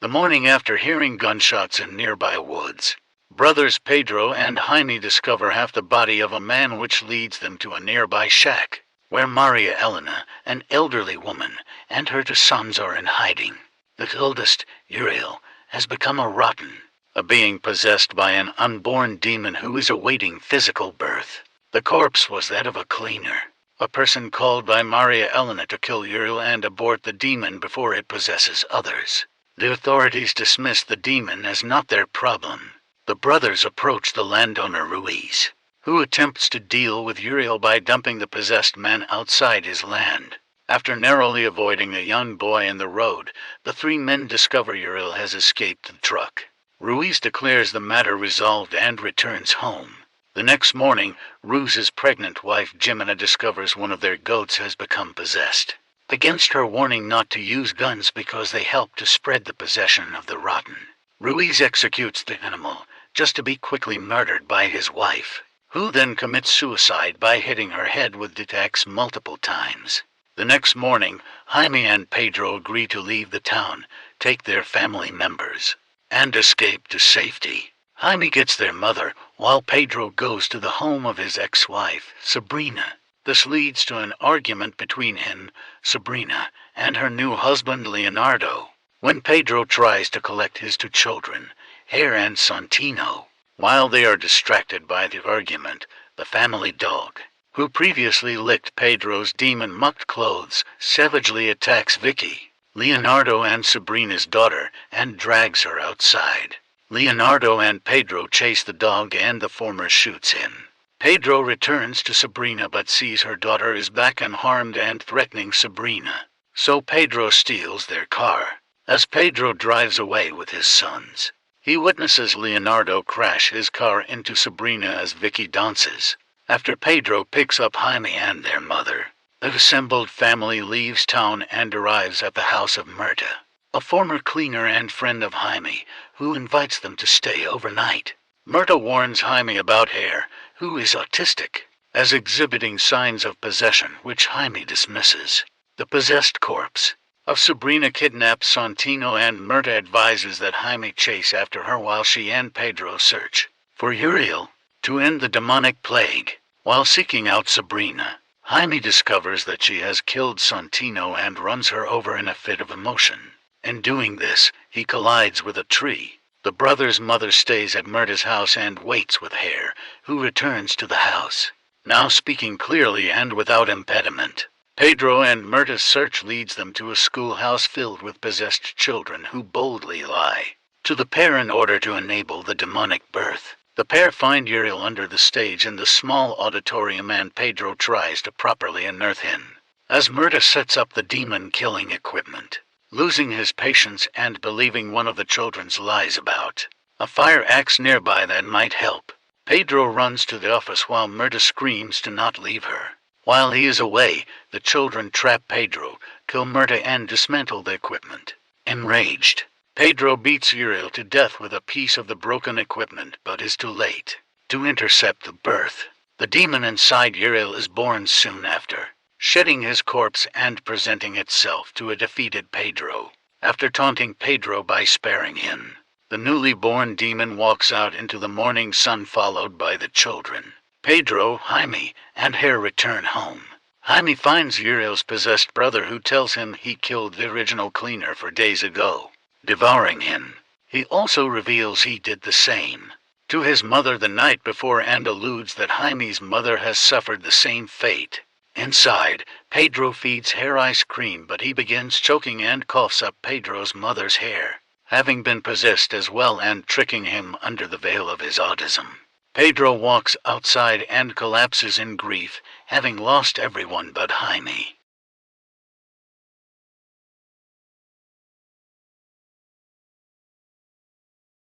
The morning after hearing gunshots in nearby woods, brothers Pedro and Jaime discover half the body of a man, which leads them to a nearby shack, where Maria Elena, an elderly woman, and her two sons are in hiding. The eldest, Uriel, has become a being possessed by an unborn demon who is awaiting physical birth. The corpse was that of a cleaner, a person called by Maria Elena to kill Uriel and abort the demon before it possesses others. The authorities dismiss the demon as not their problem. The brothers approach the landowner Ruiz, who attempts to deal with Uriel by dumping the possessed man outside his land. After narrowly avoiding a young boy in the road, the three men discover Uriel has escaped the truck. Ruiz declares the matter resolved and returns home. The next morning, Ruiz's pregnant wife Jimena discovers one of their goats has become possessed. Against her warning not to use guns because they help to spread the possession of the rotten, Ruiz executes the animal, just to be quickly murdered by his wife, who then commits suicide by hitting her head with the axe multiple times. The next morning, Jaime and Pedro agree to leave the town, take their family members, and escape to safety. Jaime gets their mother, while Pedro goes to the home of his ex-wife, Sabrina. This leads to an argument between him, Sabrina, and her new husband Leonardo, when Pedro tries to collect his two children, Hare and Santino. While they are distracted by the argument, the family dog, who previously licked Pedro's demon-mucked clothes, savagely attacks Vicky, Leonardo and Sabrina's daughter, and drags her outside. Leonardo and Pedro chase the dog and the former shoots him. Pedro returns to Sabrina but sees her daughter is back unharmed and threatening Sabrina. So Pedro steals their car. As Pedro drives away with his sons, he witnesses Leonardo crash his car into Sabrina as Vicky dances. After Pedro picks up Jaime and their mother, the assembled family leaves town and arrives at the house of Myrta, a former cleaner and friend of Jaime, who invites them to stay overnight. Myrta warns Jaime about Hare, who is autistic, as exhibiting signs of possession, which Jaime dismisses. The possessed corpse of Sabrina kidnaps Santino, and Myrta advises that Jaime chase after her while she and Pedro search for Uriel to end the demonic plague. While seeking out Sabrina, Jaime discovers that she has killed Santino and runs her over in a fit of emotion. In doing this, he collides with a tree. The brothers' mother stays at Myrta's house and waits with Hare, who returns to the house, now speaking clearly and without impediment. Pedro and Myrta's search leads them to a schoolhouse filled with possessed children who boldly lie to the pair in order to enable the demonic birth. The pair find Uriel under the stage in the small auditorium, and Pedro tries to properly unearth him, as Myrta sets up the demon-killing equipment. Losing his patience and believing one of the children's lies about a fire axe nearby that might help, Pedro runs to the office while Myrta screams to not leave her. While he is away, the children trap Pedro, kill Myrta, and dismantle the equipment. Enraged, Pedro beats Uriel to death with a piece of the broken equipment, but is too late to intercept the birth. The demon inside Uriel is born soon after, shedding his corpse and presenting itself to a defeated Pedro. After taunting Pedro by sparing him, the newly born demon walks out into the morning sun, followed by the children. Pedro, Jaime, and Hare return home. Jaime finds Uriel's possessed brother, who tells him he killed the original cleaner 4 days ago, devouring him. He also reveals he did the same to his mother the night before and alludes that Jaime's mother has suffered the same fate. Inside, Pedro feeds Hare ice cream, but he begins choking and coughs up Pedro's mother's hair, having been possessed as well, and tricking him under the veil of his autism. Pedro walks outside and collapses in grief, having lost everyone but Jaime.